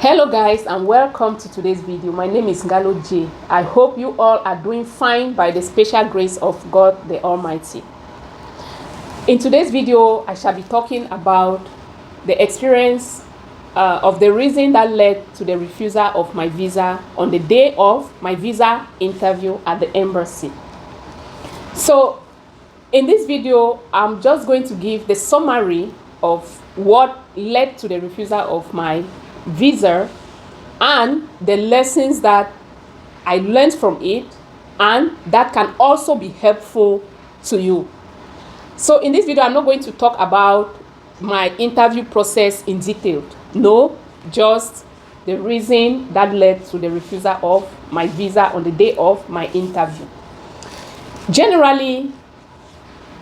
Hello guys, and welcome to today's video. My name is Ngalo J. I hope you all are doing fine by the special grace of God the Almighty. In today's video, I shall be talking about the experience of the reason that led to the refusal of my visa on the day of my visa interview at the embassy. So in this video, I'm just going to give the summary of what led to the refusal of my visa and the lessons that I learned from it, and that can also be helpful to you. So in this video, I'm not going to talk about my interview process in detail. No, just the reason that led to the refusal of my visa on the day of my interview. Generally,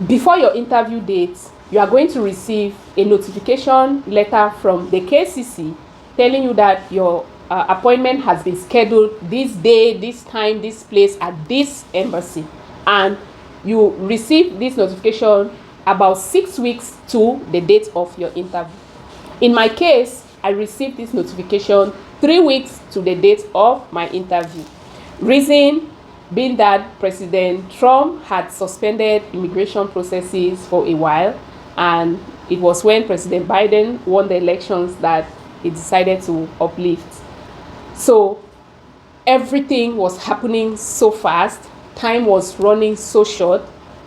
before your interview date, you are going to receive a notification letter from the KCC telling you that your appointment has been scheduled this day, this time, this place at this embassy, and you receive this notification about 6 weeks to the date of your interview. In my case, I received this notification 3 weeks to the date of my interview. Reason being that President Trump had suspended immigration processes for a while, and it was when President Biden won the elections that he decided to uplift. So everything was happening so fast, time was running so short,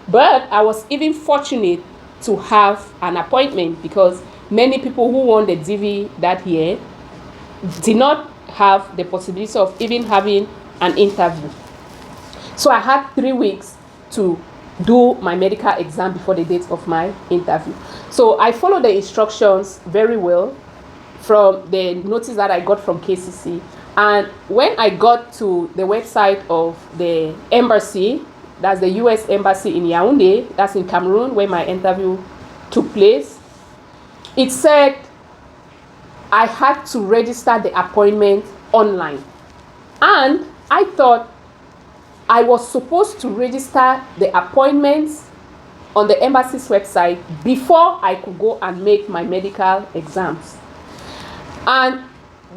but I was even fortunate to have an appointment because many people who won the DV that year did not have the possibility of even having an interview. So I had 3 weeks to do my medical exam before the date of my interview. So I followed the instructions very well from the notice that I got from KCC. And when I got to the website of the embassy, that's the US embassy in Yaoundé, that's in Cameroon, where my interview took place, it said I had to register the appointment online. And I thought I was supposed to register the appointments on the embassy's website before I could go and make my medical exams. And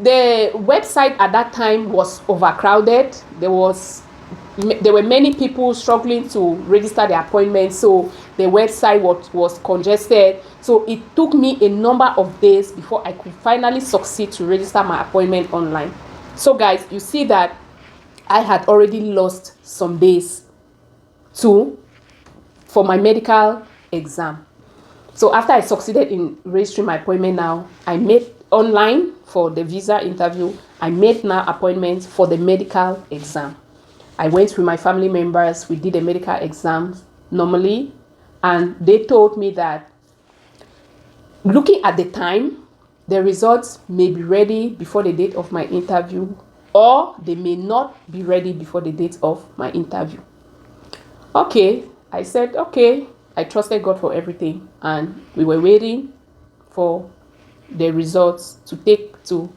the website at that time was overcrowded. There were many people struggling to register their appointments, so the website was congested. So it took me a number of days before I could finally succeed to register my appointment online. So guys, you see that I had already lost some days for my medical exam. So after I succeeded in registering my appointment now, I made online for the visa interview. I made now appointments for the medical exam. I went with my family members. We did the medical exams normally, and they told me that looking at the time, the results may be ready before the date of my interview, or they may not be ready before the date of my interview. Okay, I said, okay, I trusted God for everything, and we were waiting for the results to take to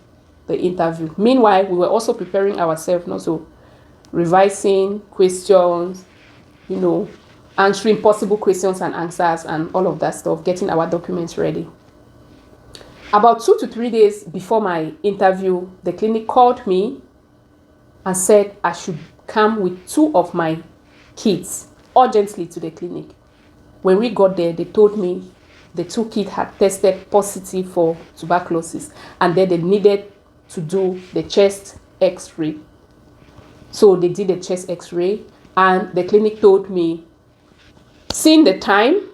the interview. Meanwhile, we were also preparing ourselves, also revising questions, answering possible questions and answers and all of that stuff, getting our documents ready. About 2 to 3 days before my interview, the clinic called me and said I should come with 2 of my kids urgently to the clinic. When we got there, they told me the 2 kids had tested positive for tuberculosis, and then they needed to do the chest x-ray. So they did the chest x-ray, and the clinic told me, seeing the time,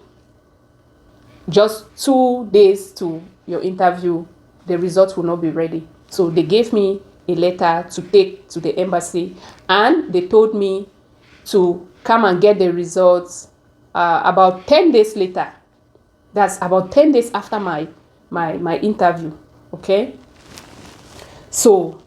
just 2 days to your interview, the results will not be ready. So they gave me a letter to take to the embassy, and they told me to come and get the results about 10 days later. That's about 10 days after my interview. Okay. So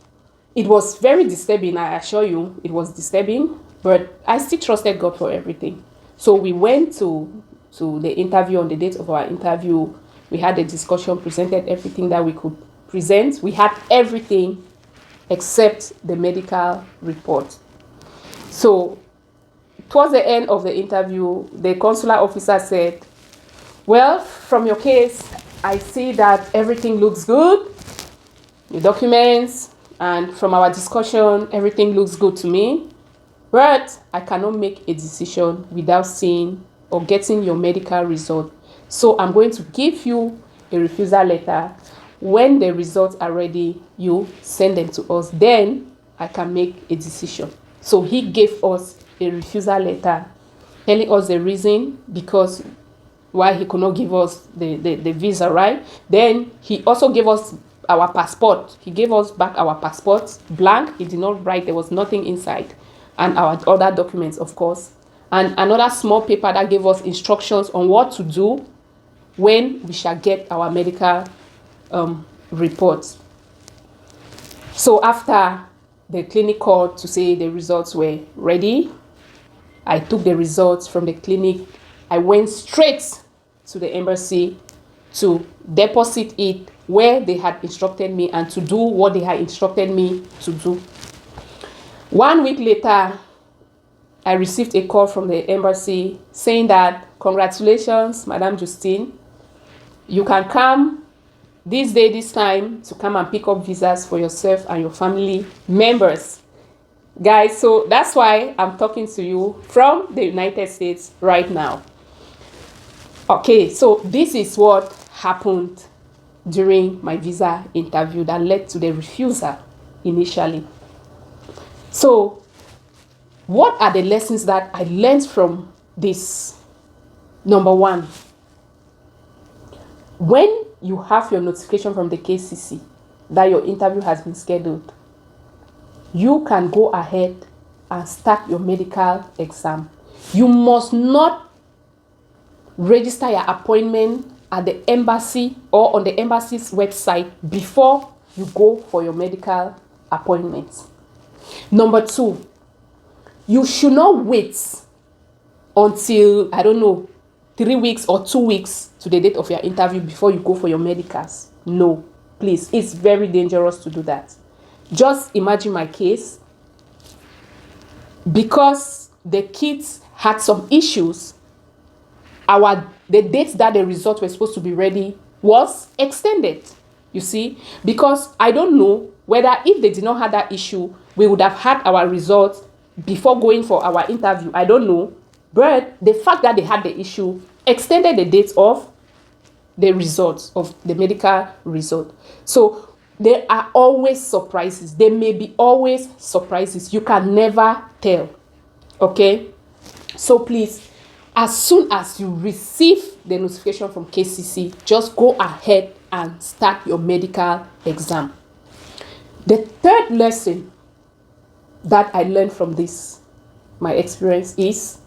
it was very disturbing. I assure you, it was disturbing, but I still trusted God for everything. So we went to the interview. On the date of our interview, we had a discussion, presented everything that we could present. We had everything except the medical report. So towards the end of the interview, the consular officer said, well, from your case, I see that everything looks good. the documents, and from our discussion, everything looks good to me. But I cannot make a decision without seeing or getting your medical result. So I'm going to give you a refusal letter. When the results are ready, you send them to us. Then I can make a decision. So he gave us a refusal letter telling us the reason because why he could not give us the visa, right? Then he also gave us our passport. He gave us back our passport blank. He did not write. There was nothing inside. And our other documents, of course. And another small paper that gave us instructions on what to do when we shall get our medical reports. So after the clinic called to say the results were ready, I took the results from the clinic. I went straight to the embassy to deposit it where they had instructed me and to do what they had instructed me to do. 1 week later, I received a call from the embassy saying that, congratulations, Madam Justine, you can come this day, this time to come and pick up visas for yourself and your family members. Guys, so that's why I'm talking to you from the United States right now. Okay, so this is what happened during my visa interview that led to the refusal initially. So, what are the lessons that I learned from this? Number one, when you have your notification from the KCC that your interview has been scheduled, you can go ahead and start your medical exam. You must not register your appointment at the embassy or on the embassy's website before you go for your medical appointment. Number two, you should not wait until, 3 weeks or 2 weeks to the date of your interview before you go for your medicals. No, please, it's very dangerous to do that. Just imagine my case. Because the kids had some issues, the date that the results were supposed to be ready was extended. You see, because I don't know whether if they did not have that issue, we would have had our results before going for our interview. I don't know. But the fact that they had the issue extended the date of the results, of the medical result. So there are always surprises. There may be always surprises. You can never tell. Okay? So please, as soon as you receive the notification from KCC, just go ahead and start your medical exam. The third lesson that I learned from this, my experience, is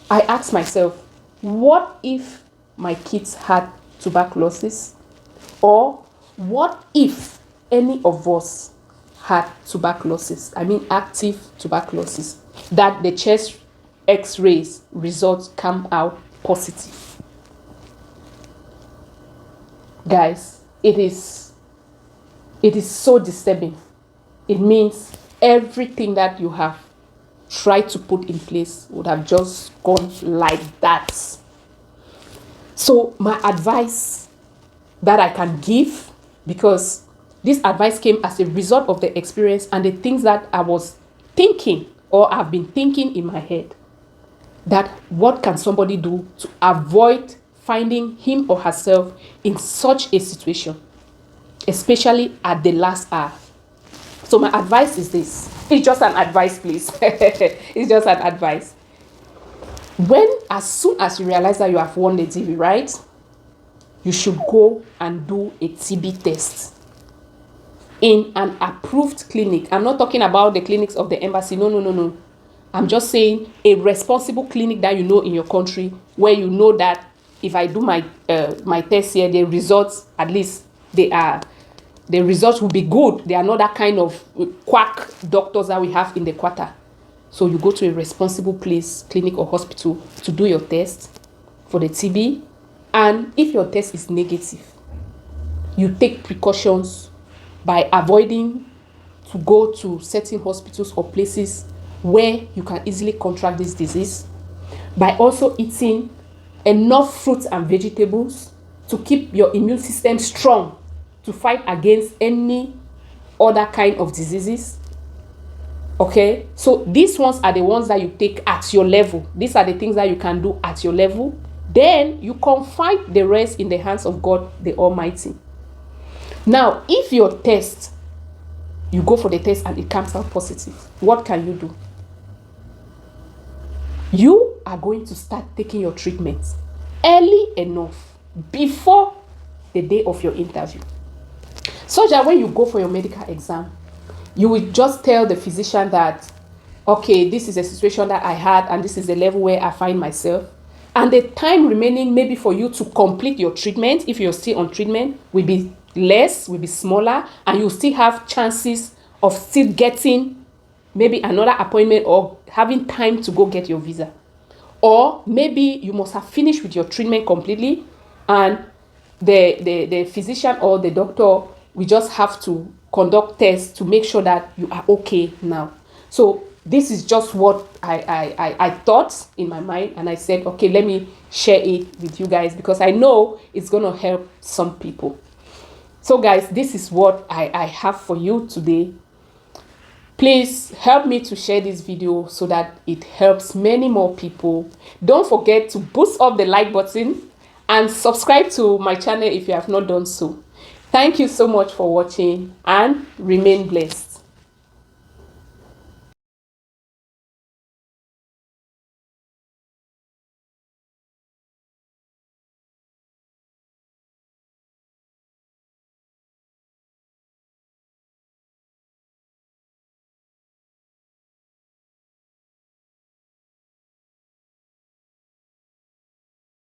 I asked myself, what if my kids had tuberculosis? Or what if any of us had tuberculosis? I mean active tuberculosis, that the chest X-rays results come out positive. Guys, it is so disturbing. It means everything that you have tried to put in place would have just gone like that. So my advice that I can give, because this advice came as a result of the experience and the things that I was thinking or I've been thinking in my head, that what can somebody do to avoid finding him or herself in such a situation, especially at the last hour. So my advice is this. It's just an advice, please. It's just an advice. As soon as you realize that you have won the TB, right, you should go and do a TB test in an approved clinic. I'm not talking about the clinics of the embassy. No. I'm just saying a responsible clinic that you know in your country, where you know that if I do my test here, the results, at least the results will be good. They are not that kind of quack doctors that we have in the quarter. So you go to a responsible place, clinic or hospital, to do your test for the TB. And if your test is negative, you take precautions by avoiding to go to certain hospitals or places where you can easily contract this disease, by also eating enough fruits and vegetables to keep your immune system strong to fight against any other kind of diseases. Okay, so these ones are the ones that you take at your level. These are the things that you can do at your level. Then you confide the rest in the hands of God the Almighty. Now, if your test, you go for the test and it comes out positive, what can you do? You are going to start taking your treatments early enough before the day of your interview, so that when you go for your medical exam, you will just tell the physician that, okay, this is a situation that I had and this is the level where I find myself. And the time remaining maybe for you to complete your treatment, if you're still on treatment, will be less, will be smaller, and you'll still have chances of still getting maybe another appointment or having time to go get your visa. Or maybe you must have finished with your treatment completely and the physician or the doctor will just have to conduct tests to make sure that you are okay now. So this is just what I thought in my mind, and I said, okay, let me share it with you guys because I know it's going to help some people. So guys, this is what I have for you today. Please help me to share this video so that it helps many more people. Don't forget to boost up the like button and subscribe to my channel if you have not done so. Thank you so much for watching and remain blessed.